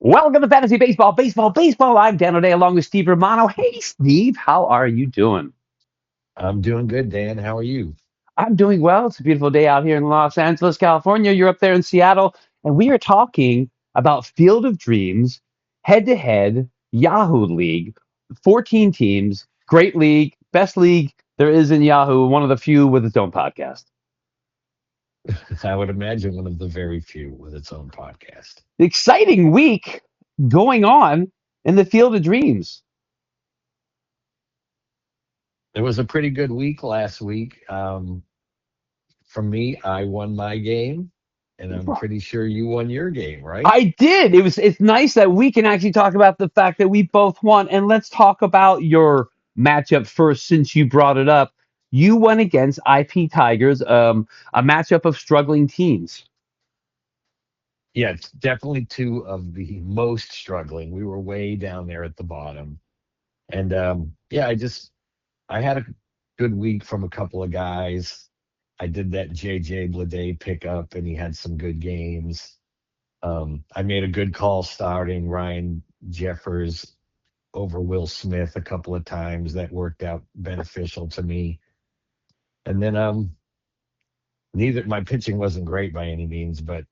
Welcome to Fantasy Baseball, Baseball, Baseball. I'm Dan O'Day along with Steve Romano. Hey, Steve, how are you doing? I'm doing good, Dan. How are you? I'm doing well. It's a beautiful day out here in Los Angeles, California. You're up there in Seattle, and we are talking about Field of Dreams, head to head, Yahoo League, 14 teams, great league, best league there is in Yahoo, one of the few with its own podcast. I would imagine one of the very few with its own podcast. Exciting week going on in the Field of Dreams. It was a pretty good week last week. For me, I won my game, and I'm pretty sure you won your game, right? I did. It's nice that we can actually talk about the fact that we both won. And let's talk about your matchup first since you brought it up. You went against IP Tigers, a matchup of struggling teams. Yeah, it's definitely two of the most struggling. We were way down there at the bottom. And yeah, I had a good week from a couple of guys. I did that JJ Bleday pickup, and he had some good games. I made a good call starting Ryan Jeffers over Will Smith a couple of times. That worked out beneficial to me. And then neither my pitching wasn't great by any means, but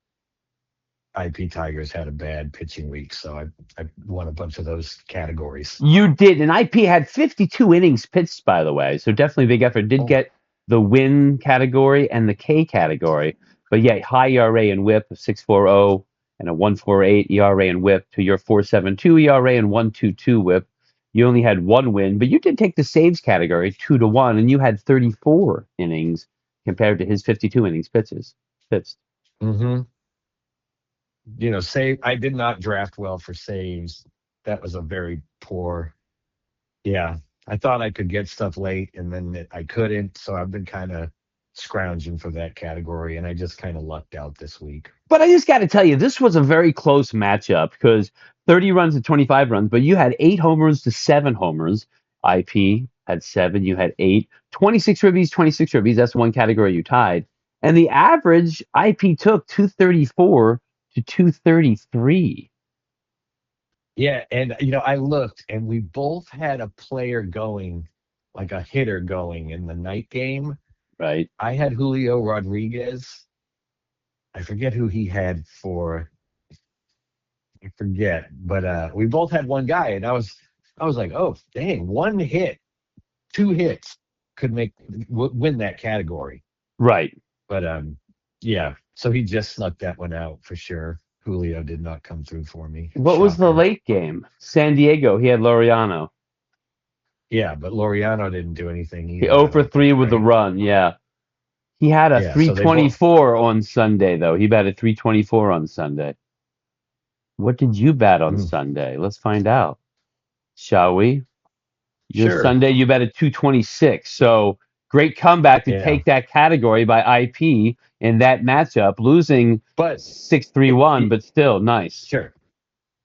IP Tigers had a bad pitching week, so I won a bunch of those categories. You did. And IP had 52 innings pitched, by the way. So definitely a big effort. Did Oh, get the win category and the K category. But yeah, high ERA and whip of 6.40 and a 1.48 ERA and whip to your 4.72 ERA and 1.22 whip. You only had one win, but you did take the saves category 2-1, and you had 34 innings compared to his 52 innings pitched. mm-hmm. Save. I did not draft well for saves. That was a very poor. Yeah, I thought I could get stuff late, and then I couldn't. So I've been kind of scrounging for that category, and I just kind of lucked out this week. But I just got to tell you, this was a very close matchup because 30 runs to 25 runs, but you had 8 homers to 7 homers. IP had seven, you had eight. 26 ribbies, 26 ribbies. That's one category you tied. And the average IP took 234 to 233. Yeah, and I looked, and we both had a player going, like a hitter going in the night game. Right? I had Julio Rodriguez. I forget who he had for. I forget, but we both had one guy, and I was like, oh dang, one hit, two hits could win that category. Right. But yeah, so he just snuck that one out for sure. Julio did not come through for me. What was the Shocker. late game? San Diego, he had Laureano. Yeah, but Loriano didn't do anything He either, 0 I for don't 3 think, with the right? run. Yeah. He had a Yeah, so they both. 324 on Sunday, though. He batted 324 on Sunday. What did you bet on Mm, Sunday? Let's find out, shall we? Your sure. Sunday, you bet at 226. So great comeback to Yeah, take that category by IP in that matchup, losing but 6-3-1, it, but still nice. sure.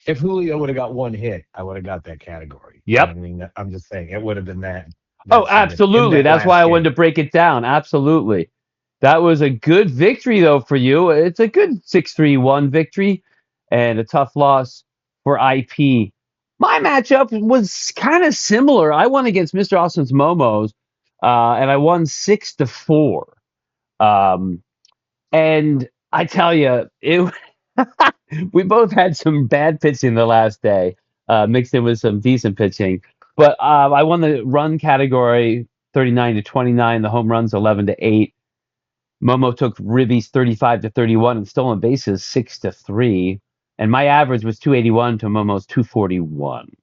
If Julio would have got one hit, I would have got that category. You know Yep. what I mean? I'm just saying it would have been that Oh, significant in absolutely. that That's why last I wanted to game. break it down. Absolutely. That was a good victory, though, for you. It's a good 6-3-1 victory and a tough loss for IP. My matchup was kind of similar. I won against Mr. Austin's Momos, and I won 6-4. Um, and I tell you, we both had some bad pitching the last day, mixed in with some decent pitching. But I won the run category 39-29, the home runs 11-8. Momo took ribbies 35-31 and stolen bases 6-3. And my average was 281 to Momo's 241.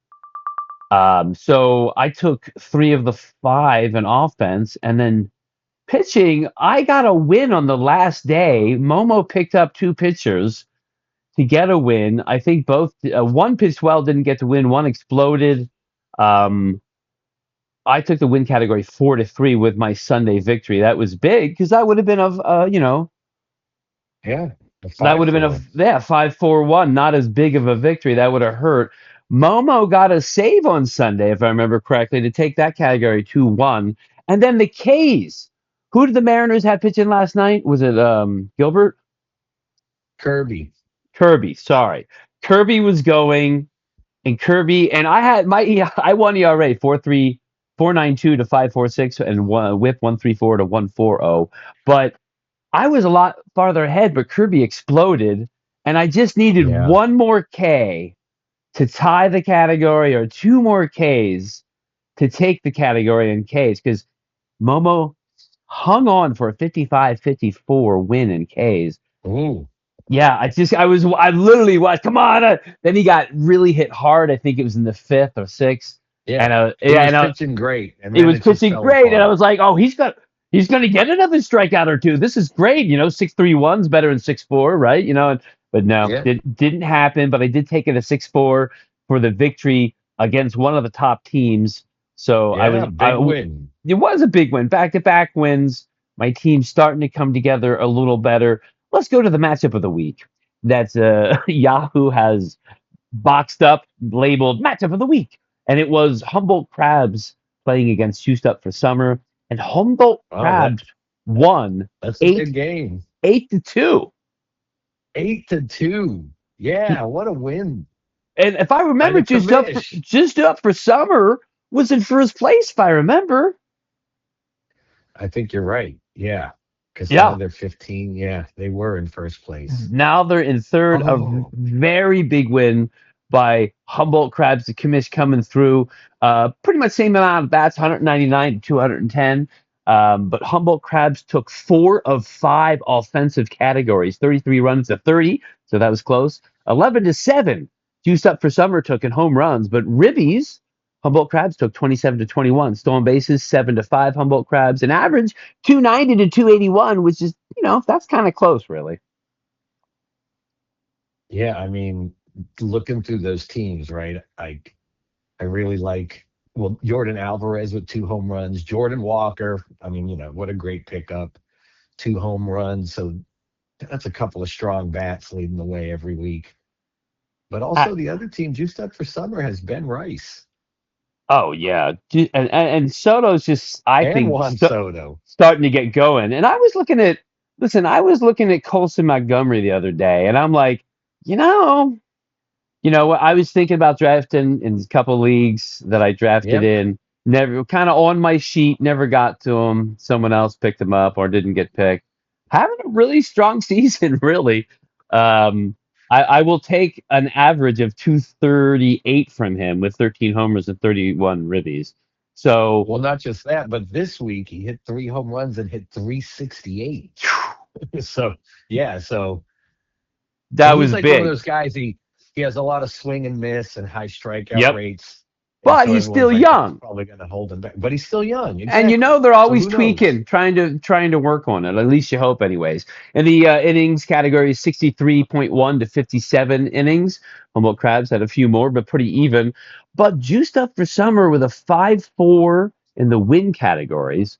So I took three of the five in offense, and then pitching, I got a win on the last day. Momo picked up two pitchers to get a win. I think both one pitched well, didn't get to win. One exploded. Um, I took the win category 4-3 with my Sunday victory. That was big because that would have been Yeah, a that would five have been four. 5-4-1. Not as big of a victory. That would have hurt. Momo got a save on Sunday, if I remember correctly, to take that category 2-1. And then the K's. Who did the Mariners have pitching last night? Was it Gilbert? Kirby. Kirby, sorry. Kirby was going, and Kirby and I had my I won ERA 4.92 to 5.46 and whip 1.34 to 1.40. But I was a lot farther ahead, but Kirby exploded, and I just needed Yeah. one more K to tie the category or two more Ks to take the category in Ks because Momo hung on for a 55-54 win in Ks. Ooh. Yeah, I literally watched. Come on! Then he got really hit hard. I think it was in the fifth or sixth, and Yeah. He was I, pitching great, and he then was it just pitching fell great, and I apart. was like, oh, he's gonna get another strikeout or two. This is great, 6.31's better than 6.4, right? But no, Yeah. it didn't happen. But I did take it a 6.4 for the victory against one of the top teams. So Yeah. Big win. it was a big win, back to back wins. My team's starting to come together a little better. Let's go to the matchup of the week. That's Yahoo has boxed up, labeled matchup of the week. And it was Humboldt Crabs playing against Juiced Up for Summer. And Humboldt Oh, Crabs won that's a eight good game. 8-2. 8-2. Yeah. What a win And if I by remember, the commish. Juiced Up for Summer was in first place, if I remember. I think you're right. Yeah. Because now Yeah. they're 15. Yeah. They were in first place. Now they're in third. A Oh, very big win by Humboldt Crabs. The commish coming through. Pretty much same amount of bats, 199 to 210. But Humboldt Crabs took 4 of 5 offensive categories, 33 runs to 30. So that was close. 11 to 7. Juiced Up for Summer took in home runs, but Ribbies, Humboldt Crabs took 27 to 21. Stolen bases 7 to 5. Humboldt Crabs, an average 290 to 281, which is that's kind of close, really. yeah. I mean, looking through those teams, right? I really like, well, Jordan Alvarez with 2 home runs, Jordan Walker. I mean, what a great pickup. 2 home runs. So that's a couple of strong bats leading the way every week. But also the other team juiced up for summer has Ben Rice Oh yeah, and Soto's just I and think Juan Soto. starting to get going. And I was looking at Colson Montgomery the other day, and I'm like, you know, I was thinking about drafting in a couple leagues that I drafted Yep. in. Never kind of on my sheet, never got to him. Someone else picked him up or didn't get picked. Having a really strong season, really. Um, I will take an average of 238 from him with 13 homers and 31 ribbies. So Well, not just that, but this week he hit 3 home runs and hit 368. So yeah, so that and he's was like one of big. those guys. He has a lot of swing and miss and high strikeout Yep. rates, and But so he's everyone's still like, that's young. probably going to hold him back. But he's still young, And exactly. they're So always who knows? tweaking, trying to work on it. At least you hope, anyways. In the innings category, 63.1 to 57 innings. Humboldt Crabs had a few more, but pretty even. But Juiced Up for Summer with a 5.4 in the win categories.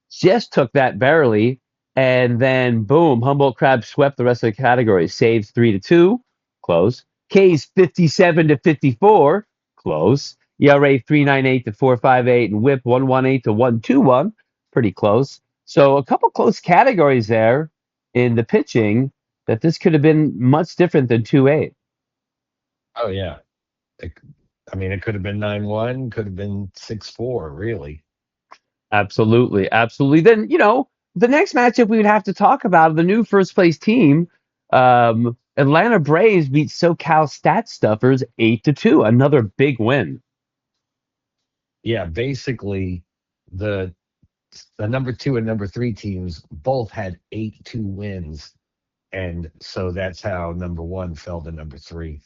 Just took that barely, and then boom, Humboldt Crabs swept the rest of the categories. Saves 3-2, close. K's 57 to 54, close. ERA 3.98 to 4.58, and WHIP 1.18 to 1.21, pretty close. So a couple close categories there in the pitching that this could have been much different than 2.8. Oh yeah. It, I mean, it could have been 9-1, could have been 6-4, really. Absolutely, absolutely. Then the next matchup we would have to talk about the new first place team. Atlanta Braves beat SoCal Stat Stuffers 8-2. Another big win. Yeah, basically the the number 2 and number 3 teams both had 8-2 wins, and so that's how number 1 fell to number 3.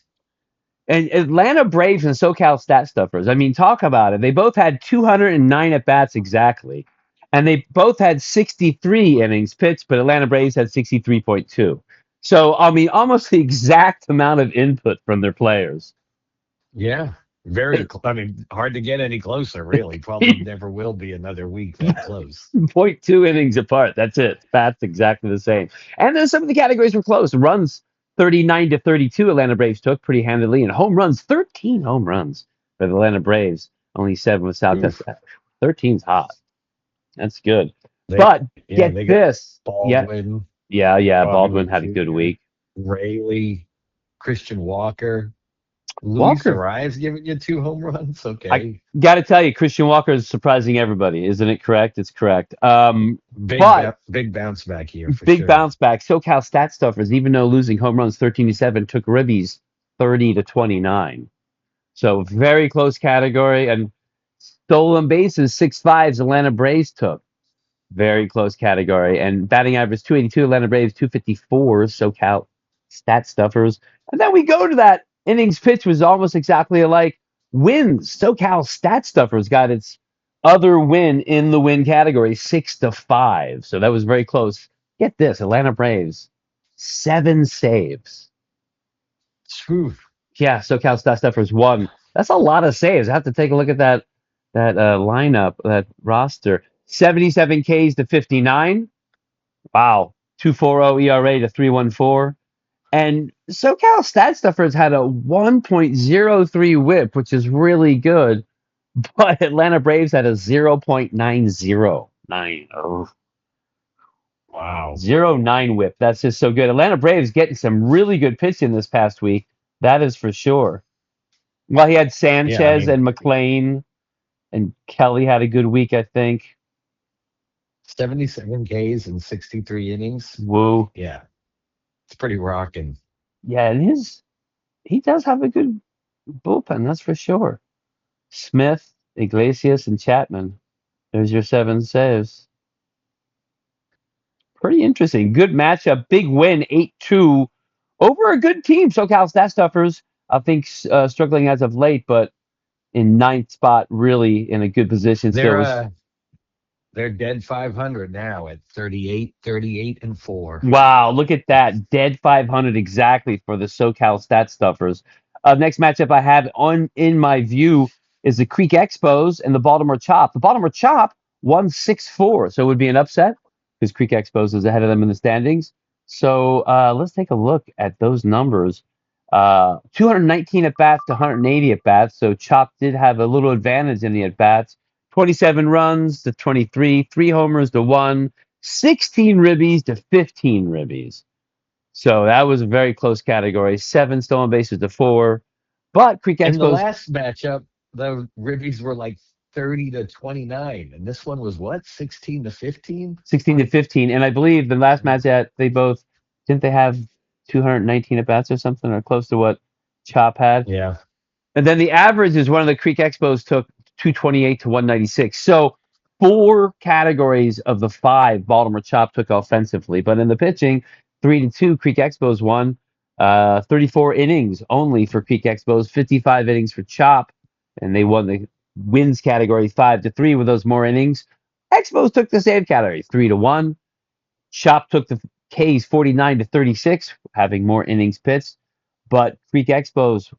And Atlanta Braves and SoCal Stat Stuffers. I mean, talk about it. They both had 209 at bats exactly, and they both had 63 innings pitched. But Atlanta Braves had 63.2. So I mean, almost the exact amount of input from their players. Yeah, I mean, hard to get any closer, really. Probably never will be another week that close. Point 2 innings apart. That's it. Bats exactly the same. And then some of the categories were close. Runs 39 to 32. Atlanta Braves took pretty handily, and home runs 13 home runs for the Atlanta Braves. Only 7 with South. Oof. 13's hot. That's good. They But yeah, get they got this. Yeah, Baldwin, yeah, yeah. Bobby Baldwin Witt had a good Jr., week. Rayleigh, Christian Walker. Luis Walker. Arrives giving you 2 home runs. I Okay. got to tell you, Christian Walker is surprising everybody. Isn't it correct? It's correct. But Big bounce back here for big sure. bounce back. SoCal stat stuffers, even though losing home runs 13-7, took ribbies 30-29. So very close category. And stolen bases, 6.5s, Atlanta Braves took. Very close category. And batting average 282, Atlanta Braves 254, SoCal stat stuffers. And then we go to that innings pitch was almost exactly alike. Wins. SoCal stat stuffers got its other win in the win category, 6-5. So that was very close. Get this, Atlanta Braves, 7 saves. Phew. Yeah, SoCal stat stuffers won. That's a lot of saves. I have to take a look at that lineup, that roster. 77 Ks to 59. Wow. 2.40 ERA to 3.14. And SoCal Stat Stuffers had a 1.03 whip, which is really good. But Atlanta Braves had a 0.909. Oh, Wow. 0.9 whip. That's just so good. Atlanta Braves getting some really good pitching this past week. That is for sure. Well, he had Yeah, I Sanchez mean, and McLean, and Kelly had a good week, I think. 77 Ks in 63 innings. Woo. Yeah, it's pretty rocking. Yeah, and he does have a good bullpen, that's for sure. Smith, Iglesias, and Chapman. There's your 7 saves. Pretty interesting. Good matchup. Big win, 8-2 over a good team. SoCal Stat Stuffers, I think, struggling as of late, but in ninth spot, really in a good position still. They're Was uh they're dead 500 now at 38 and 4. Wow, look at that. Dead 500 exactly for the SoCal Stat Stuffers. Next matchup I have on in my view is the Creek Expos and the Baltimore Chop. The Baltimore Chop won 6-4, so it would be an upset because Creek Expos is ahead of them in the standings. So let's take a look at those numbers. 219 at bats to 180 at bats. So Chop did have a little advantage in the at bats. 27 runs to 23, 3 homers to 1, 16 ribbies to 15 ribbies. So that was a very close category. 7 stolen bases to 4. But Creek In the Expos last matchup, the Ribbies were like 30-29, and this one was what, 16-15? 16 to 15. And I believe the last match that they both didn't they have 219 at bats or something or close to what Chop had. Yeah, And then the average is one of the Creek Expos took 228 to 196. So 4 categories of the 5 Baltimore Chop took offensively. But in the pitching, 3-2, Creek Expos won. 34 innings only for Creek Expos, 55 innings for Chop. And they won the wins category 5-3 with those more innings. Expos took the save category 3-1. Chop took the K's 49-36, having more innings pitched. But Creek Expos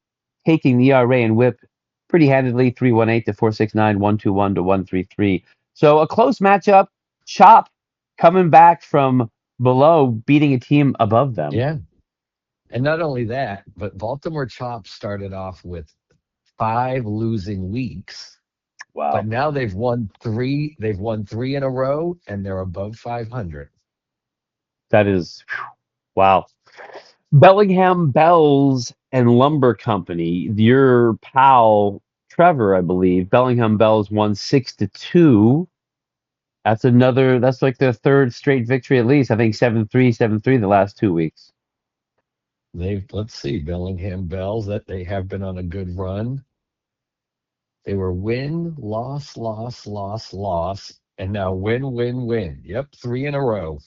taking the ERA and whip pretty handedly 3.18 to 4.69, 1.21 to 1.33. So a close matchup. Chop coming back from below, beating a team above them. yeah. And not only that, but Baltimore Chop started off with 5 losing weeks, but Wow. now they've won three. They've won three in a row, and they're above 500. That is, wow. Bellingham Bells and Lumber Company, your pal Trevor, I believe. Bellingham Bells won 6-2. That's like their third straight victory at least. I think 7-3, 7-3 the last 2 weeks. Let's see, Bellingham Bells, that they have been on a good run. They were win, loss, loss, loss, loss, and now win, win, win. Yep, three in a row.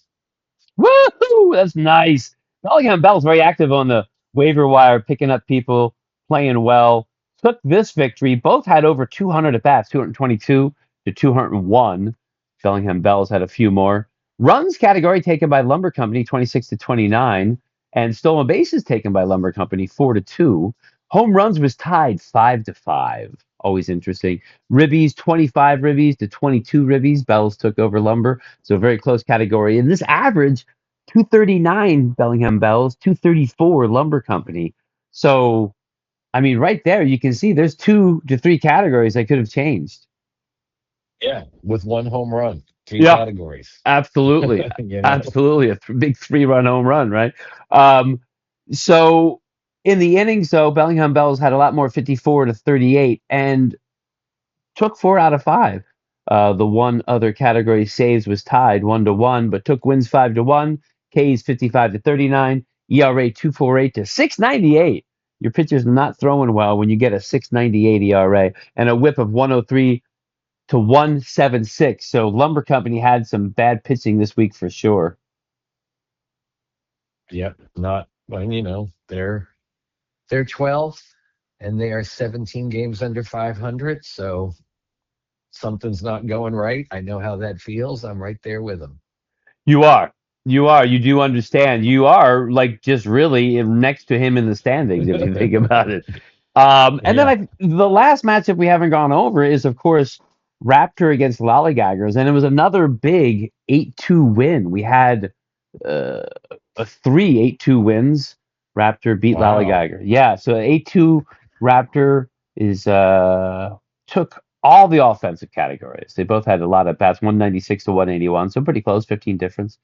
Woohoo! That's nice. Bellingham Bell's very active on the waiver wire, picking up people, playing well. Took this victory. Both had over 200 at bats, 222 to 201. Bellingham Bells had a few more. Runs category taken by Lumber Company, 26 to 29. And stolen bases taken by Lumber Company, 4-2. Home runs was tied 5-5. Always interesting. Ribbies, 25 ribbies to 22 ribbies. Bells took over Lumber. So a very close category. And this average, 239 Bellingham Bells, 234 Lumber Company. So, I mean, right there, you can see there's 2 to 3 categories that could have changed. Yeah, with one home run, three Yeah, categories. absolutely. you know, Absolutely. A big 3-run home run, right? Um, so In the innings, though, Bellingham Bells had a lot more, 54 to 38, and took 4 out of 5. The one other category, saves, was tied 1-1, but took wins 5-1. K's 55 to 39, ERA 248 to 698. Your pitcher's not throwing well when you get a 698 ERA and a whip of 103 to 176. So Lumber Company had some bad pitching this week for sure. Yep, not well. They're 12th, and they are 17 games under 500. So something's not going right. I know how that feels. I'm right there with them. You are. You are. You do understand. You are like just really next to him in the standings if you think about it. And then Yeah. the last matchup we haven't gone over is, of course, Raptor against Lollygaggers, and it was another big 8-2 win. We had uh, a 3 8-2 wins. Raptor beat Wow. Lollygagger. Yeah, so 8-2 Raptor is took all the offensive categories. They both had a lot of bats, 196 to 181, so pretty close, 15 difference.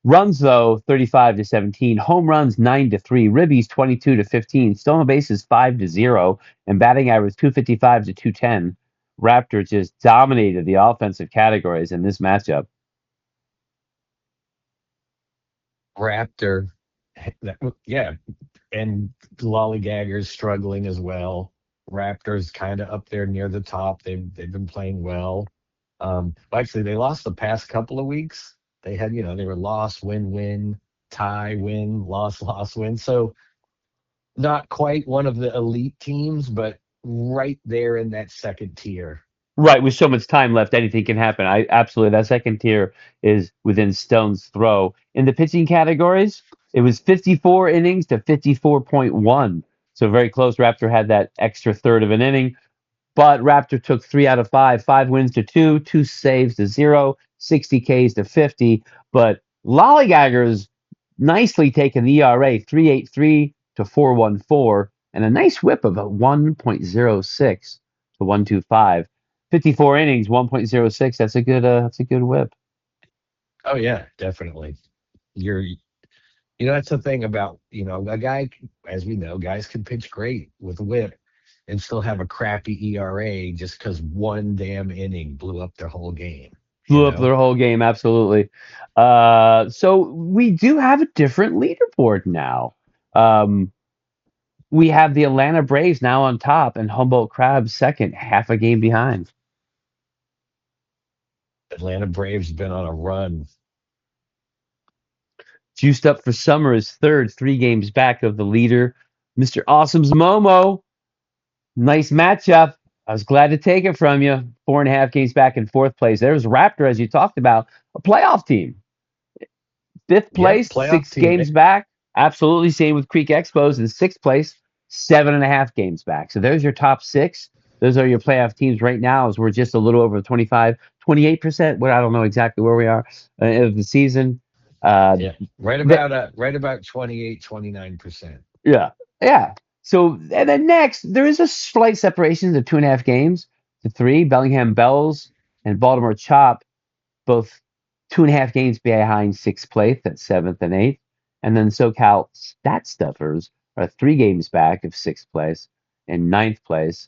Runs though, 35 to 17. Home runs 9 to 3. Ribbies 22 to 15. Stolen bases 5 to 0. And batting average 255 to 210. Raptor just dominated the offensive categories in this matchup. Raptor. Yeah, and Lollygaggers struggling as well. Raptors kind of up there near the top. They've been playing well. Actually, they lost the past couple of weeks. They had, they were loss, win, win, tie, win, loss, loss, win. So not quite one of the elite teams, but right there in that second tier. Right, with so much time left, anything can happen. I absolutely, that second tier is within stone's throw. In the pitching categories, it was 54 innings to 54.1. So very close. Raptor had that extra third of an inning. But Raptor took 3 out of 5, 5 wins to two, 2 saves to zero, 60 Ks to 50. But Lollygaggers nicely taken the ERA 3.83 to 4.14 and a nice whip of a 1.06 to 1.25. 54 innings, 1.06. That's a good whip. Oh yeah, definitely. That's the thing about, a guy, as we know, guys can pitch great with a whip and still have a crappy ERA just because one damn inning blew up their whole game, you Blew up know? their whole game, absolutely. So we do have a different leaderboard now. Um, we have the Atlanta Braves now on top and Humboldt Crabs second, half a game behind. Atlanta Braves been on a run. Juiced Up for Summer is third, 3 games back of the leader, Mr. Awesome's Momo. Nice matchup. I was glad to take it from you. 4.5 games back in fourth place. There's Raptor, as you talked about, a playoff team. Fifth Yep, place, playoff six team. games back. Absolutely same with Creek Expos in sixth place, 7.5 games back. So there's your top six. Those are your playoff teams right now, as we're just a little over 25, 28%. Well, I don't know exactly where we are of the season. Uh, Yeah, right th- about 28, 29%. yeah, yeah. So, and then next, there is a slight separation to 2.5 games to three. Bellingham Bells and Baltimore Chop both 2.5 games behind sixth place at seventh and eighth. And then SoCal Stat Stuffers are 3 games back of sixth place and ninth place.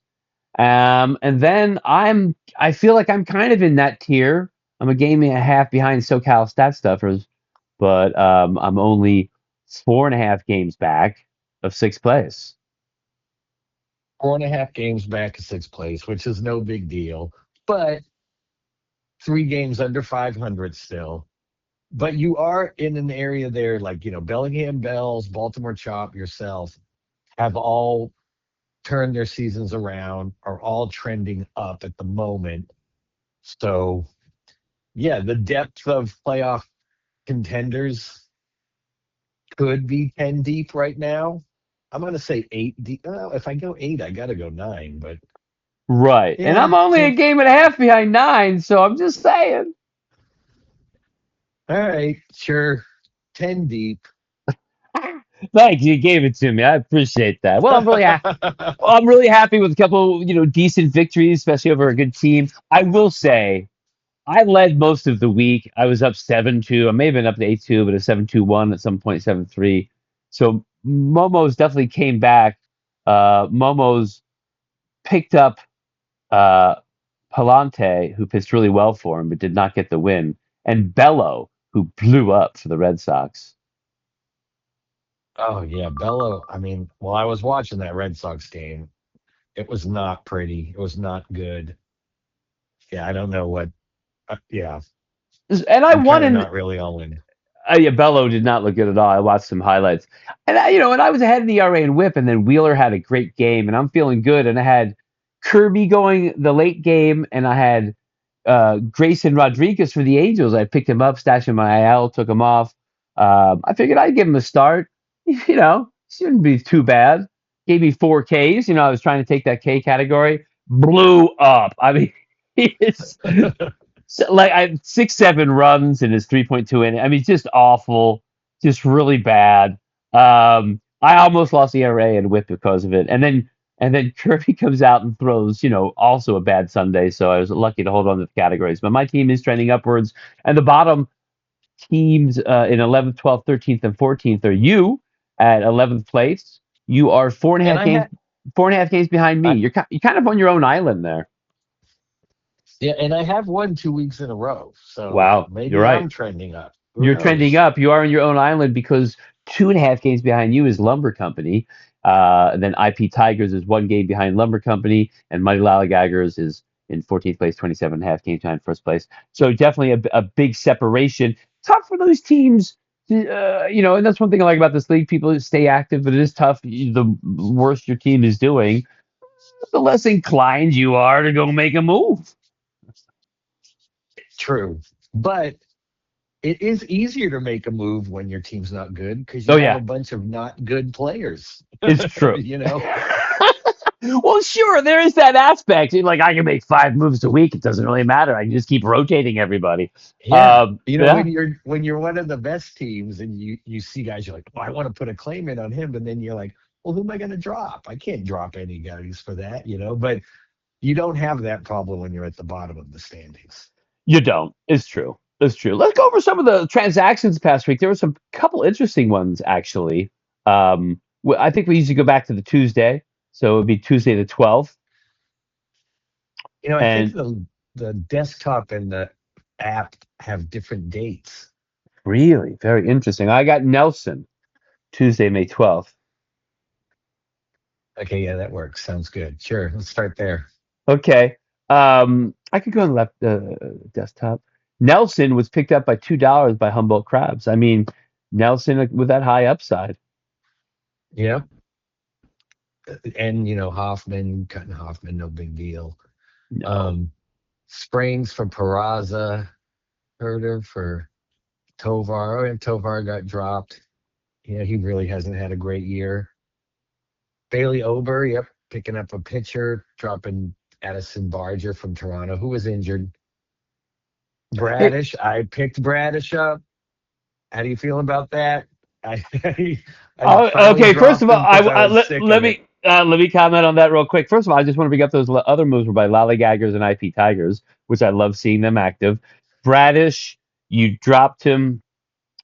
And then I feel like I'm kind of in that tier. I'm a game and a half behind SoCal Stat Stuffers, but I'm only 4.5 games back of sixth place. 4.5 games back to sixth place, which is no big deal, but 3 games under 500 still. But you are in an area there, like, Bellingham Bells, Baltimore Chop, yourself have all turned their seasons around, are all trending up at the moment. So, yeah, the depth of playoff contenders could be 10 deep right now. I'm going to say 8 deep. Well, if I go 8, I got to go 9. But Right. And yeah, I'm only a so game and a half behind nine, so I'm just saying. all right, sure. 10 deep. Thank you. You gave it to me. I appreciate that. Well, I'm really happy with a couple, decent victories, especially over a good team. I will say I led most of the week. I was up 7-2. I may have been up to 8-2, but a 7-2-1 at some point, 7-3. So Momo's definitely came back. Momo's picked up uh, Palante, who pitched really well for him but did not get the win, and Bello, who blew up for the Red Sox. Oh yeah, Bello. I mean, while I was watching that Red Sox game, it was not pretty. It was not good. Yeah, I don't know what. Yeah, And I I'm won kind of in not really all in. Yeah, Bello did not look good at all. I watched some highlights, and I was ahead in ERA and WHIP, and then Wheeler had a great game, and I'm feeling good. And I had Kirby going the late game, and I had Grayson Rodriguez for the Angels. I picked him up, stashed him in my IL, took him off. I figured I'd give him a start. Shouldn't be too bad. Gave me 4 Ks. I was trying to take that K category. Blew up. I mean, it's so, like I 6 7 runs in his 3.2 inning. I mean, just awful, just really bad. I almost lost the ERA and whip because of it. And then Kirby comes out and throws, also a bad Sunday. So I was lucky to hold on to the categories. But my team is trending upwards, and the bottom teams in 11th, 12th, 13th, and 14th are you at 11th place. You are four and a And half I games, had, 4.5 games behind me. I, You're kind of on your own island there. yeah, and I have won 2 weeks in a row, so Wow, you're maybe right. I'm trending up. Who You're trending knows? up. You are on your own island because 2.5 games behind you is Lumber Company. And then IP Tigers is 1 game behind Lumber Company, and Mighty Lollygaggers is in 14th place, 27.5 games behind first place. So definitely a big separation. Tough for those teams, and that's one thing I like about this league. People stay active, but it is tough. The worse your team is doing, the less inclined you are to go make a move. True, but it is easier to make a move when your team's not good because you Oh have a yeah, bunch of not good players. it's true. you know? Well, sure, there is that aspect. Like I can make 5 moves a week; it doesn't really matter. I can just keep rotating everybody. Yeah. Yeah, When you're one of the best teams and you see guys, you're like, oh, I want to put a claim in on him, but then you're like, well, who am I going to drop? I can't drop any guys for that. But you don't have that problem when you're at the bottom of the standings. you don't. It's true. It's true. Let's go over some of the transactions past week. There were some couple interesting ones actually. I think we usually go back to the Tuesday, so it would be Tuesday the 12th, I think and the desktop and the app have different dates. really very interesting. I got Nelson Tuesday, May 12th. Okay, yeah, that works. Sounds good. Sure, let's start there. Okay. I could go on the left desktop. Nelson was picked up by $2 by Humboldt Crabs. I mean, Nelson with that high upside. Yeah, and Hoffman cutting Hoffman, no big deal. No. Um, Springs for Peraza, Herder for Tovar. Oh, and Tovar got dropped. He really hasn't had a great year. Bailey Ober, yep, picking up a pitcher, dropping Addison Barger from Toronto, who was injured. Hey, Bradish, I picked Bradish up. How do you feel about that? I I finally okay. First of dropped all, him because I was sick of it. let me comment on that real quick. First of all, I just want to bring up those other moves were by Lollygaggers and IP Tigers, which I love seeing them active. Bradish, you dropped him,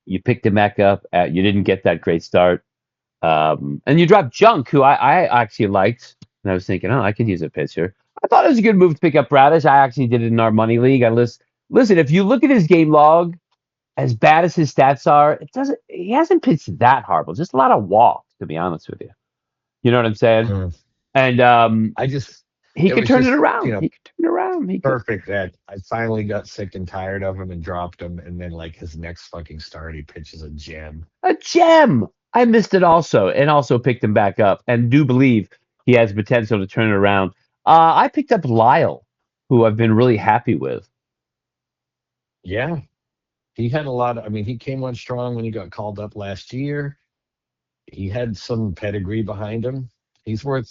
you picked him back up. You didn't get that great start. And you dropped Junk, who I actually liked. And I was thinking, oh, I could use a pitcher. I thought it was a good move to pick up Bradish. I actually did it in our money league. Listen, if you look at his game log, as bad as his stats are, he hasn't pitched that horrible. Just a lot of walks, to be honest with you. You know what I'm saying? Mm. And I just, he it could was turn it just, around. He could turn it around. He could. perfect that I finally got sick and tired of him and dropped him. And then, like, his next fucking start, he pitches a gem. A gem. I missed it also, and also picked him back up, and do believe he has potential to turn it around. I picked up Lyle, who I've been really happy with. Yeah. He had a lot of, I mean, he came on strong when he got called up last year. He had some pedigree behind him. He's worth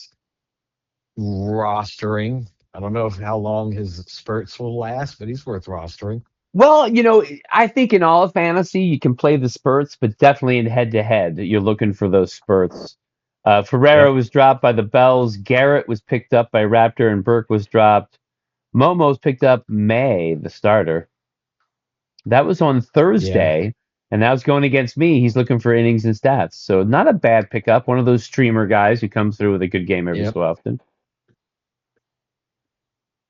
rostering. I don't know how long his spurts will last, but he's worth rostering. Well, I think in all of fantasy you can play the spurts, but definitely in head to head, you're looking for those spurts. Ferrero Yep. was dropped by the Bells. Garrett was picked up by Raptor, and Burke was dropped. Momo's picked up May, the starter. That was on Yeah. Thursday. And now it's going against me. He's looking for innings and stats. So not a bad pickup. One of those streamer guys who comes through with a good game every Yep. so often.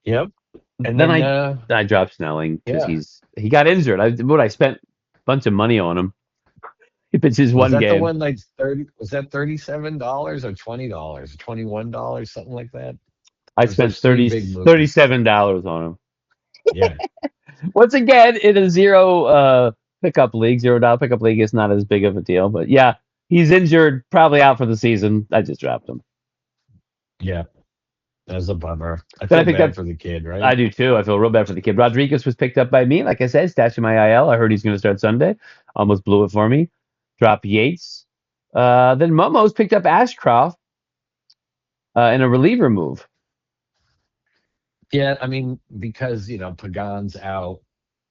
Yep. And Then then I dropped Snelling because yeah. he got injured. I spent a bunch of money on him. He pitches Was one that the game. one like 30 was that $37 or $20? $21, something like that? I There's spent those three 30 big moves. $37 on him. Yeah. Once again, in a zero pickup league, $0 pickup league is not as big of a deal. But yeah, he's injured, probably out for the season. I just dropped him. Yeah. That's a bummer. I Then I feel picked up bad for the kid, I right? do too. I feel real bad for the kid. Rodriguez was picked up by me. Like I said, stashed in my IL. I heard he's going to start Sunday. Almost blew it for me. Drop Yates. Then Momo's picked up Ashcroft in a reliever move. Yeah, I mean, because Pagan's out,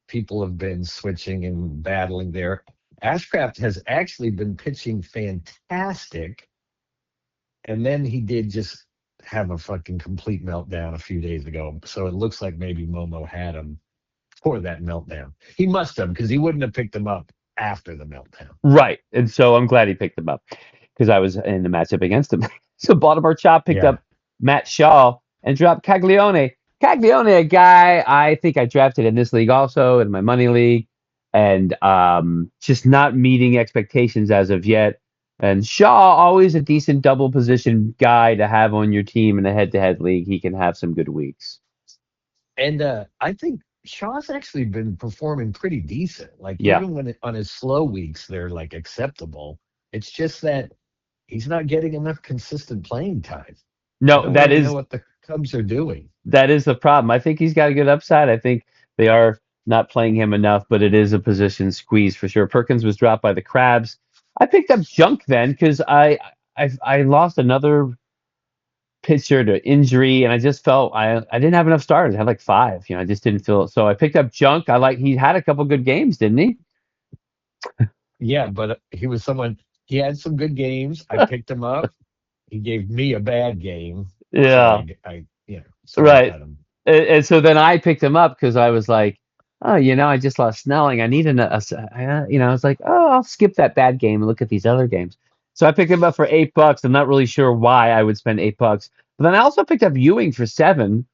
people have been switching and battling there. Ashcraft has actually been pitching fantastic, and then he did just have a fucking complete meltdown a few days ago. So it looks like maybe Momo had him for that meltdown. He must have, because he wouldn't have picked him up after the meltdown. Right. And so I'm glad he picked him up because I was in the matchup against him. So Baltimore Chop picked Yeah. up Matt Shaw and dropped Caglione. Caglione, a guy I think I drafted in this league also, in my money league, and just not meeting expectations as of yet. And Shaw, always a decent double position guy to have on your team in a head to head league. He can have some good weeks. And I think Shaw's actually been performing pretty decent. Like Yeah. even on his slow weeks, they're like acceptable. It's just that he's not getting enough consistent playing time. I No, don't really know what the Cubs are doing. that is the problem. I think he's got a good upside. I think they are not playing him enough, but it is a position squeeze for sure. Perkins was dropped by the Crabs. I picked up Junk then because I lost another pitcher to injury, and I just felt I didn't have enough starters. I had like five. I just didn't feel it. So I picked up Junk. He had a couple good games, didn't he? Yeah, but he was someone. He had some good games. I picked him up. He gave me a bad game, so Yeah. so I Right. cut him. And so then I picked him up because I was like, oh, I just lost Snelling. I need I was like, oh, I'll skip that bad game and look at these other games. So I picked him up for $8. I'm not really sure why I would spend $8. But then I also picked up Ewing for 7,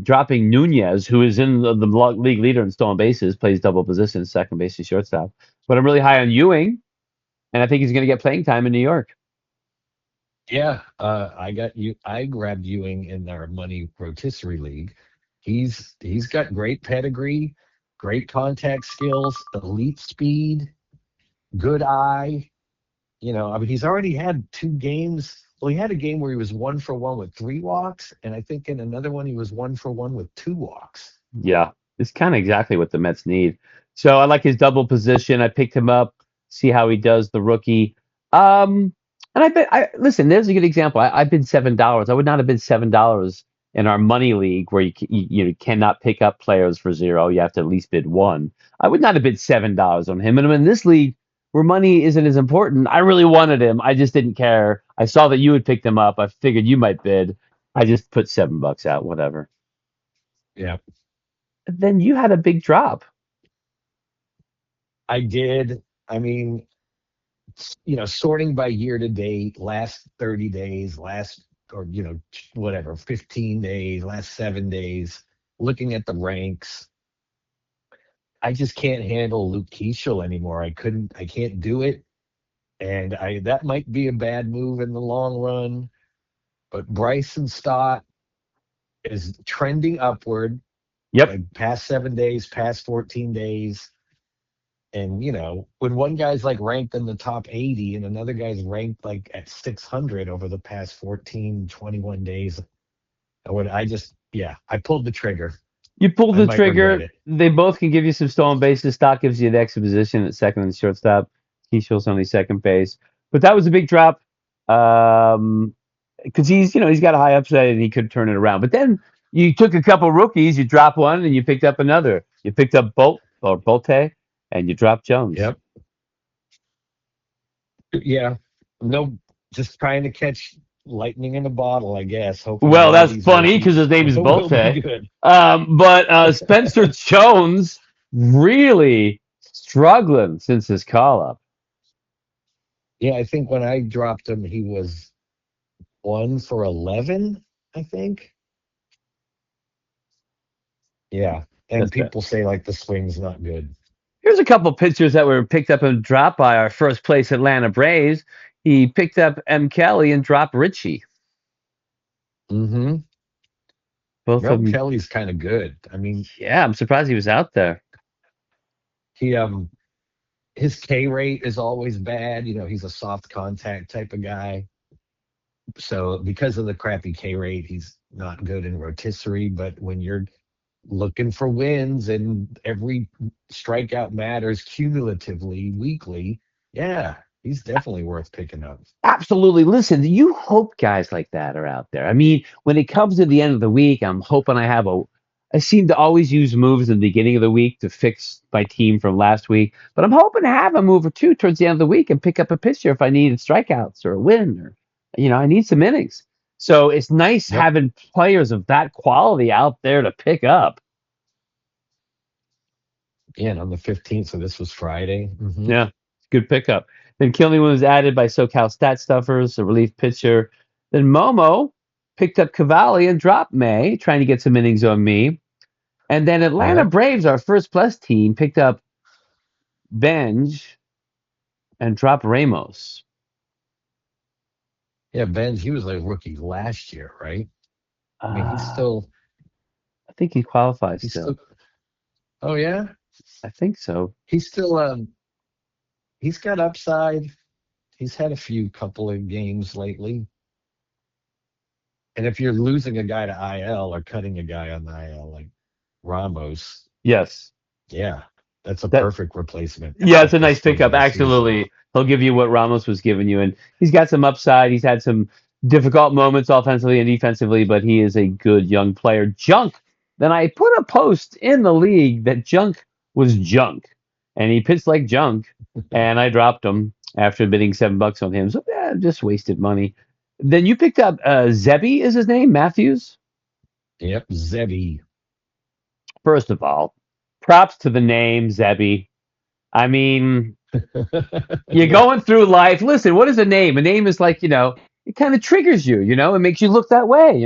dropping Nunez, who is in the league leader in stolen bases, plays double position, second base and shortstop. But I'm really high on Ewing, and I think he's going to get playing time in New York. Yeah, I got you. I grabbed Ewing in our money rotisserie league. He's got great pedigree, great contact skills, elite speed, good eye. I mean, he's already had 2 games. Well, he had a game where he was 1 for 1 with 3 walks, and I think in another one he was 1 for 1 with 2 walks. Yeah, it's kind of exactly what the Mets need. So I like his double position. I picked him up, see how he does, the rookie. Um, and I listen. There's a good example. I bid $7. I would not have bid $7 in our money league where you cannot pick up players for zero. You have to at least bid one. I would not have bid $7 on him. And in this league where money isn't as important, I really wanted him. I just didn't care. I saw that you had picked him up. I figured you might bid. I just put $7 out, whatever. Yeah, Then you had a big drop. I did. I mean, sorting by year to date, last 30 days, or whatever, 15 days, last 7 days, looking at the ranks. I just can't handle Luke Keeschel anymore. I can't do it. And that might be a bad move in the long run. But Bryson Stott is trending upward, Yep. like past 7 days, past 14 days. And when one guy's like ranked in the top 80 and another guy's ranked like at 600 over the past 14, 21 days, I pulled the trigger. You pull I the might regret trigger. it. They both can give you some stolen bases. Stock gives you the extra position at second and shortstop. Keishel's only second base. But that was a big drop. Because he's got a high upside and he could turn it around. But then you took a couple rookies, you drop one and you picked up another. You picked up Bolte and you dropped Jones. Yep. Yeah. No, just trying to catch lightning in a bottle, I guess, hoping Well, one of that's these funny because rookies his name is will be Bolte. good. But Spencer Jones really struggling since his call up. Yeah, I think when I dropped him, he was 1 for 11. I think. Yeah, and That's good. people say like the swing's not good. Here's a couple pitchers that were picked up and dropped by our first place Atlanta Braves. He picked up M. Kelly and dropped Richie. Mm-hmm. Both of Mel them. Kelly's kind of good. I mean, Yeah, I'm surprised he was out there. he his K rate is always bad. He's a soft contact type of guy. So because of the crappy K rate, he's not good in rotisserie. But when you're looking for wins and every strikeout matters cumulatively weekly, yeah, he's definitely worth picking up. Absolutely. Listen, you hope guys like that are out there. I mean, when it comes to the end of the week, I'm hoping I have a. I seem to always use moves in the beginning of the week to fix my team from last week, but I'm hoping to have a move or two towards the end of the week and pick up a pitcher if I needed strikeouts or a win or, I need some innings. So it's nice Yep. having players of that quality out there to pick up. Yeah, and on the 15th, so this was Friday. Yeah, good pickup. Then Killian was added by SoCal Stat Stuffers, a relief pitcher. Then Momo picked up Cavalli and dropped May, trying to get some innings on me. And then Atlanta Yep. Braves, our first plus team, picked up Benj and dropped Ramos. Yeah, Ben, he was a rookie last year, right? I mean, Uh, I think he qualifies he's still. still, oh yeah, I think so. he's still, he's got upside. He's had a few couple of games lately. And if you're losing a guy to IL or cutting a guy on the IL like Ramos, Yes. yeah, that's a That perfect replacement Yeah, it's at a this nice stage pickup. of the season. Absolutely. He'll give you what Ramos was giving you. And he's got some upside. He's had some difficult moments offensively and defensively, but he is a good young player. Junk. Then I put a post in the league that Junk was junk. And he pitched like junk. And I dropped him after bidding $7 on him. So yeah, just wasted money. Then you picked up Zebby is his name, Matthews. Yep, Zebby. First of all, props to the name Zebby. I mean, you're Yeah. going through life. Listen, what is a name? A name is like, it kind of triggers you, it makes you look that way.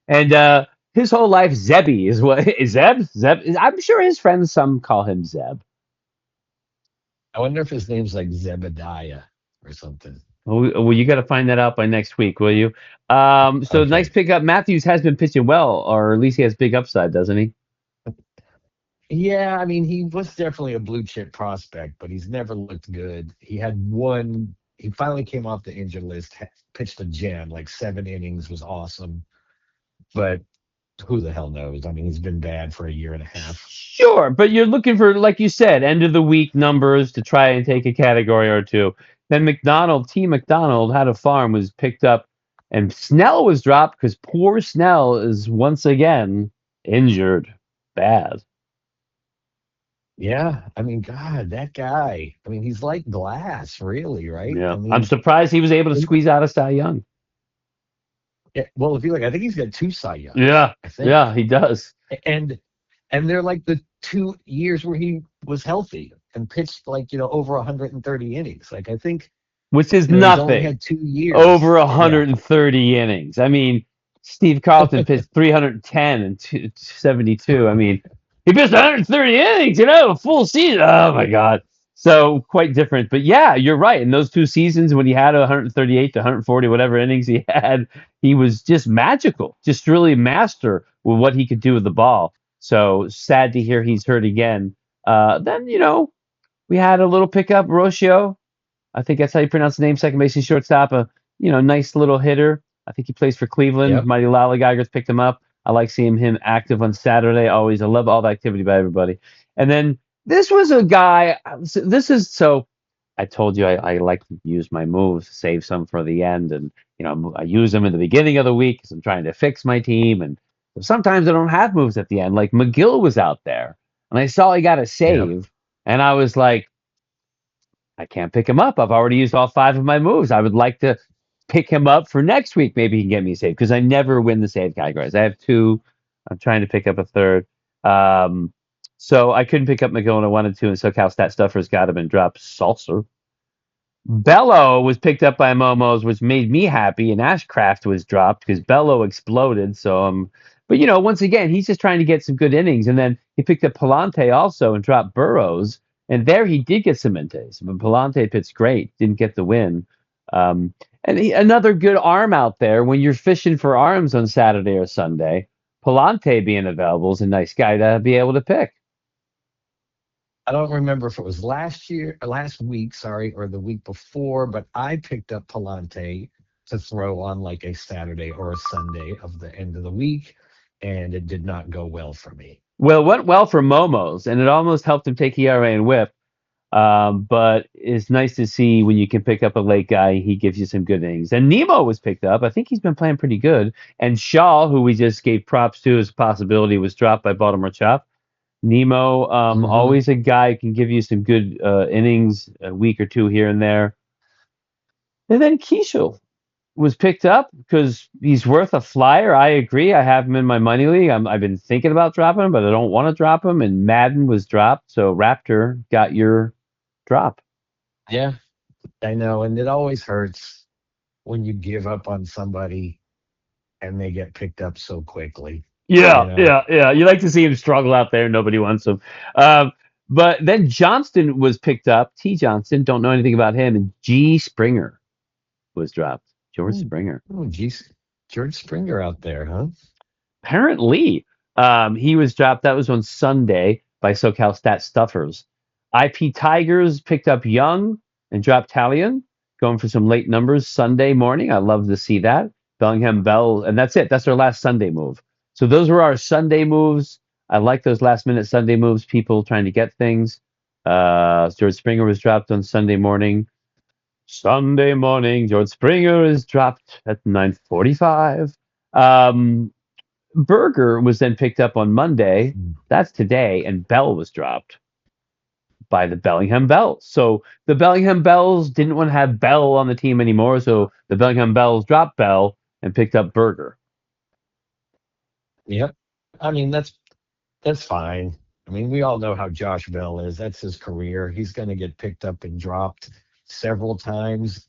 And his whole life, Zebby is what is Zeb? Zeb. I'm sure his friends, some call him Zeb. I wonder if his name's like Zebediah or something. Well, you got to find that out by next week, will you? So nice Okay. pickup. Matthews has been pitching well, or at least he has big upside, doesn't he? Yeah, I mean, he was definitely a blue chip prospect, but he's never looked good. He finally came off the injured list, pitched a gem, like 7 innings, was awesome. But who the hell knows? I mean, he's been bad for a year and a half. Sure, but you're looking for, like you said, end of the week numbers to try and take a category or two. Then McDonald had a farm was picked up, and Snell was dropped because poor Snell is once again injured bad. Yeah, I mean, God, that guy. I mean, he's like glass, really, right? I Yeah, I'm mean, surprised he was able to and- squeeze out a Cy Young. yeah, well, if you look, I think he's got two Cy Youngs, Yeah, I yeah, think, he does, and they're like the 2 years where he was healthy and pitched like over 130 innings. Like I think which is he's only nothing. had 2 years. Over Yeah, 130 innings. I mean, Steve Carlton pitched 310 and 72. I mean, he pitched 130 innings, a full season. Oh my God. So quite different. But yeah, you're right. In those 2 seasons when he had 138 to 140, whatever innings he had, he was just magical, just really master with what he could do with the ball. So sad to hear he's hurt again. Then, we had a little pickup, Rocio. I think that's how you pronounce the name. Second base and shortstop. A nice little hitter. I think he plays for Cleveland. yep, Mighty Lollygaggers picked him up. I like seeing him active on Saturday. Always, I love all the activity by everybody. And then this was a guy. This is so. I told you I like to use my moves, save some for the end, and I use them in the beginning of the week because I'm trying to fix my team. And sometimes I don't have moves at the end. Like McGill was out there, and I saw he got a yep. save, and I was like, I can't pick him up. I've already used all five of my moves. I would like to pick him up for next week. Maybe he can get me a save because I never win the save categories. I have two. I'm trying to pick up a third. Um, So I couldn't pick up McGill when I wanted to, and SoCal Stat Stuffers got him and dropped Salsa. Bello was picked up by Momos, which made me happy, and Ashcraft was dropped because Bello exploded. But once again, he's just trying to get some good innings, and then he picked up Palante also and dropped Burrows, and there he did get some intes. But Palante pitched great, didn't get the win. Um, another good arm out there when you're fishing for arms on Saturday or Sunday. Palante being available is a nice guy to be able to pick. I don't remember if it was last week, sorry, or the week before, but I picked up Palante to throw on like a Saturday or a Sunday of the end of the week, and it did not go well for me. Well, it went well for Momos, and it almost helped him take ERA and WHIP. But it's nice to see when you can pick up a late guy, he gives you some good innings. And Nemo was picked up. I think he's been playing pretty good. And Shaw, who we just gave props to as a possibility, was dropped by Baltimore Chop. Nemo, Hmm. always a guy who can give you some good innings, a week or two here and there. And then Keishel was picked up because he's worth a flyer. I agree. I have him in my money league. I've been thinking about dropping him, but I don't want to drop him. And Madden was dropped, so Raptor got your drop. Yeah, I know, and it always hurts when you give up on somebody and they get picked up so quickly. Yeah, You know, yeah, yeah. You like to see him struggle out there. Nobody wants him. Um, but then Johnston was picked up. T. Johnston, don't know anything about him. And G. Springer was dropped. George oh, Springer. oh, geez, George Springer out there, huh? Apparently, he was dropped. That was on Sunday by SoCal Stat Stuffers. IP Tigers picked up Young and dropped Talion, going for some late numbers Sunday morning. I love to see that. Bellingham Bell, and that's it. That's their last Sunday move. So those were our Sunday moves. I like those last minute Sunday moves, people trying to get things. George Springer was dropped on Sunday morning. Sunday morning, George Springer is dropped at 9:45. Um, Berger was then picked up on Monday. That's today, and Bell was dropped by the Bellingham Bells. So the Bellingham Bells didn't want to have Bell on the team anymore, so the Bellingham Bells dropped Bell and picked up Berger. Yep. I mean, that's fine. I mean, we all know how Josh Bell is. That's his career. He's going to get picked up and dropped several times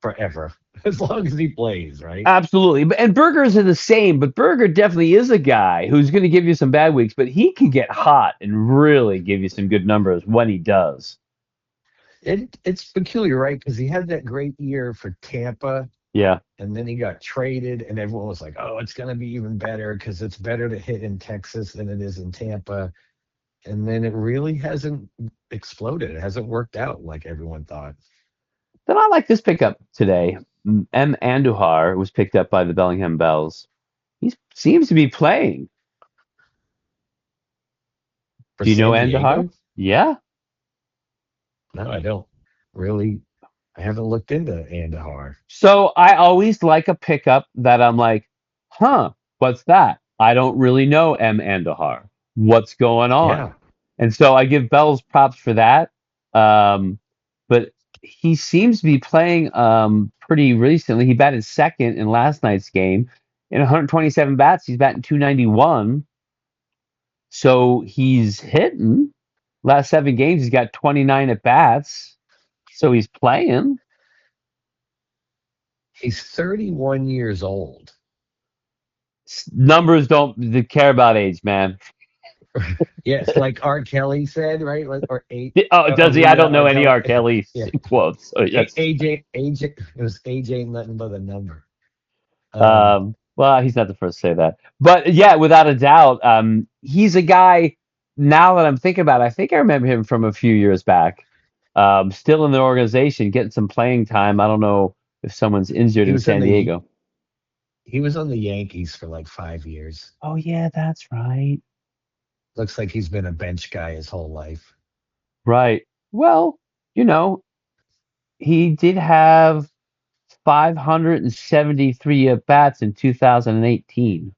forever, as long as he plays, right? Absolutely. And Berger's are the same, but Berger definitely is a guy who's going to give you some bad weeks, but he can get hot and really give you some good numbers when he does. It's peculiar, right? Because he had that great year for Tampa, Yeah. and then he got traded, and everyone was like, "Oh, it's going to be even better because it's better to hit in Texas than it is in Tampa." And then it really hasn't exploded. It hasn't worked out like everyone thought. Then I like this pickup today. M. Andujar was picked up by the Bellingham Bells. He seems to be playing. For Do you know San Andujar? Diego, Yeah. no, I don't really. I haven't looked into Andahar. So I always like a pickup that I'm like, huh, what's that? I don't really know M. Andujar. What's going on? Yeah, And so I give Bells props for that. Um, but he seems to be playing pretty recently. He batted second in last night's game. In 127 bats, he's batting 291. So he's hitting. Last 7 games, he's got 29 at bats. So he's playing. he's 31 years old. Numbers don't care about age, man. Yes, like R. Kelly said, right? Or eight. Oh, does he? I Remember that don't know R. any Kelly? R. Kelly Yeah, quotes. So that's AJ. It was AJ, nothing but a number. Um, well, he's not the first to say that, but yeah, without a doubt, he's a guy. Now that I'm thinking about it, I think I remember him from a few years back. Still in the organization, getting some playing time. I don't know if someone's injured he in was in San the Diego. he was on the Yankees for like 5 years. Oh yeah, that's right. Looks like he's been a bench guy his whole life. Right. Well, you know, he did have 573 at bats in 2018,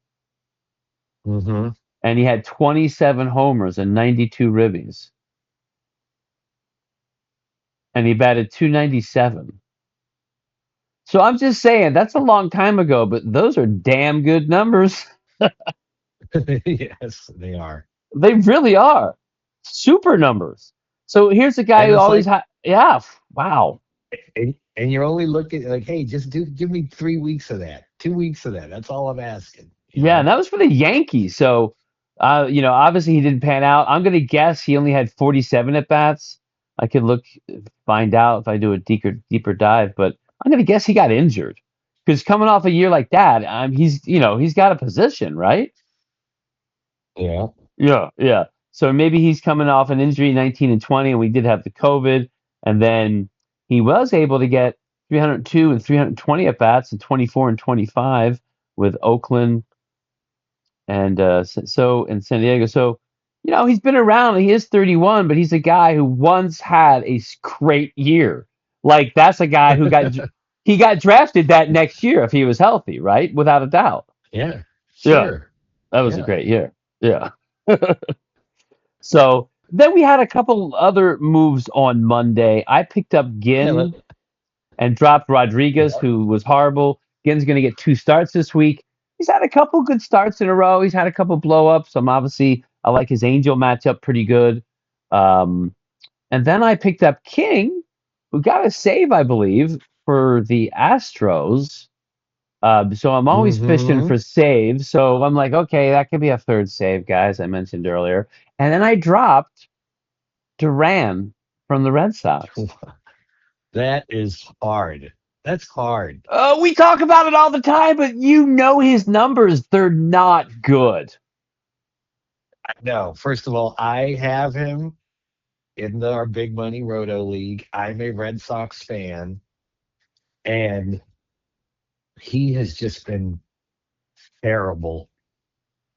Hmm. and he had 27 homers and 92 ribbies, and he batted 297. So I'm just saying that's a long time ago, but those are damn good numbers. Yes, they are. They really are super numbers. So here's a guy And who it's always like, had, yeah, wow. and you're only looking like, hey, just give me 3 weeks of that, 2 weeks of that. That's all I'm asking, you Yeah, know? and that was for the Yankees. So, obviously he didn't pan out. I'm going to guess he only had 47 at bats. I could find out if I do a deeper dive, but I'm going to guess he got injured because coming off a year like that, he's got a position, right? Yeah. Yeah, yeah. So maybe he's coming off an injury 19 and 20, and we did have the COVID, and then he was able to get 302 and 320 at bats and 24 and 25 with Oakland and in San Diego. So, he's been around. He is 31, but he's a guy who once had a great year. Like that's a guy who he got drafted that next year if he was healthy, right? Without a doubt. Yeah. Yeah, Sure. that was a Yeah. great year. Yeah. So then we had a couple other moves on Monday. I picked up Yeah. Ginn and dropped Rodriguez, Yeah. who was horrible. Ginn's going to get 2 starts this week. He's had a couple good starts in a row. He's had a couple blow ups. I like his Angel matchup pretty good. Um, and then I picked up King, who got a save, I believe, for the Astros. So I'm always fishing Mm-hmm. for saves. So I'm like, okay, that could be a third save, guys. I mentioned earlier. And then I dropped Duran from the Red Sox. That is hard. That's hard. We talk about it all the time, but his numbers, they're not good. No, first of all, I have him in our big money roto league. I'm a Red Sox fan, and he has just been terrible.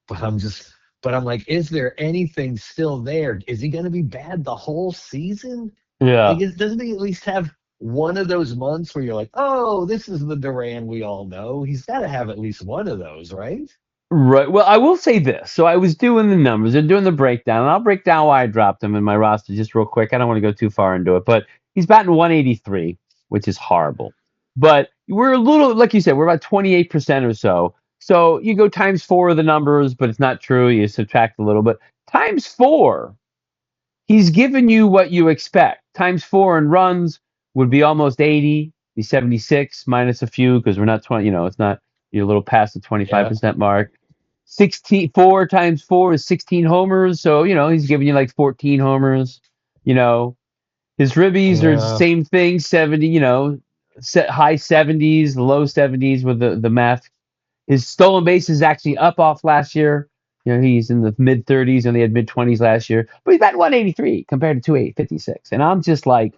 But I'm like, is there anything still there? Is he going to be bad the whole season? Like, Yeah. doesn't he at least have one of those months where you're like, oh, this is the Duran we all know? He's got to have at least one of those, right? Right. Well, I will say this. So I was doing the numbers and doing the breakdown, and I'll break down why I dropped him in my roster just real quick. I don't want to go too far into it, but he's batting 183, which is horrible. But we're a little, like you said, we're about 28% or so. So you go times four of the numbers, but it's not true. You subtract a little, but times four, he's given you what you expect. Times four in runs would be almost 80, be 76 minus a few because we're not 20, it's not, you're a little past the Yeah. 25% mark. 16, 4 times 4 is 16 homers. So, he's giving you like 14 homers. You know, his ribbies are the Yeah. same thing, 70, high 70s, low 70s with the math. His stolen base is actually up off last year. He's in the mid 30s and they had mid 20s last year, but he's batting 183 compared to 256. And I'm just like,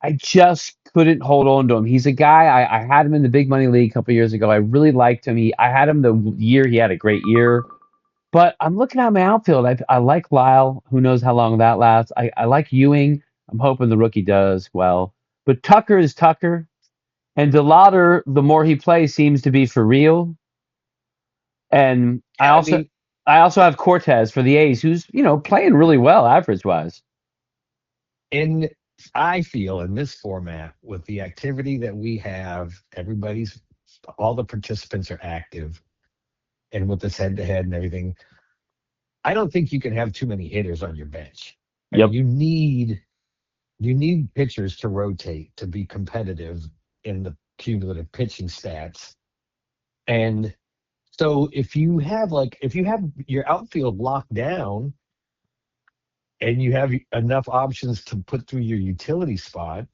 I just couldn't hold on to him. He's a guy I had him in the big money league a couple years ago. I really liked him. I had him the year he had a great year. But I'm looking at my outfield. I like Lyle. Who knows how long that lasts? I like Ewing. I'm hoping the rookie does well. But Tucker is Tucker. And DeLauder, the more he plays, seems to be for real. And I Yeah. I also mean, I also have Cortez for the A's, who's playing really well average wise. in I feel in this format with the activity that we have, all the participants are active, and with this head to head and everything, I don't think you can have too many hitters on your bench. Yep. You need pitchers to rotate to be competitive in the cumulative pitching stats. And so if you have your outfield locked down and you have enough options to put through your utility spot,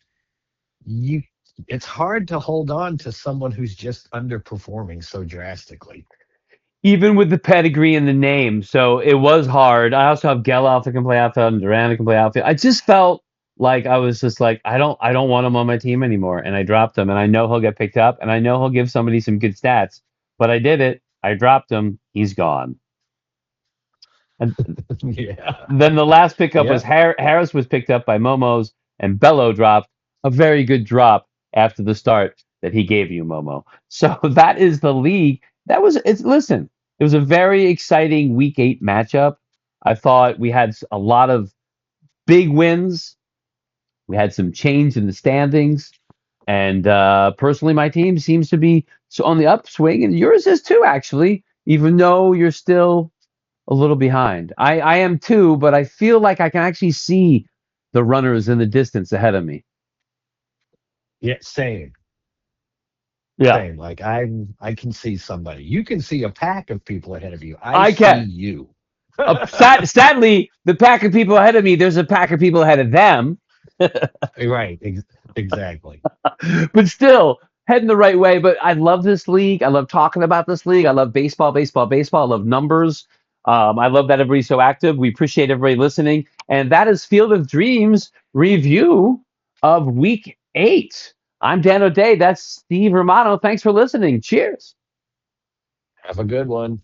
you it's hard to hold on to someone who's just underperforming so drastically. Even with the pedigree and the name. So it was hard. I also have Geloff that can play outfield and Duran that can play outfield. I just felt like I was just like, I don't want him on my team anymore. And I dropped him. And I know he'll get picked up and I know he'll give somebody some good stats. But I did it. I dropped him. He's gone. And Yeah. then the last pickup was Yeah. Harris was picked up by Momos, and Bello dropped a very good drop after the start that he gave you, Momo. So that is the league. Listen, it was a very exciting week 8 matchup. I thought we had a lot of big wins. We had some change in the standings. And personally, my team seems to be on the upswing, and yours is too, actually, even though you're still a little behind. I am too, but I feel like I can actually see the runners in the distance ahead of me. Yeah, same, Yeah, same. Like I can see somebody. You can see a pack of people ahead of you. I I see can. you. Sadly, the pack of people ahead of me, there's a pack of people ahead of them. Right, exactly. But still heading the right way. But I love this league. I love talking about this league. I love baseball, baseball, baseball. I love numbers. I love that everybody's so active. We appreciate everybody listening. And that is Field of Dreams review of week 8. I'm Dan O'Day. That's Steve Romano. Thanks for listening. Cheers. Have a good one.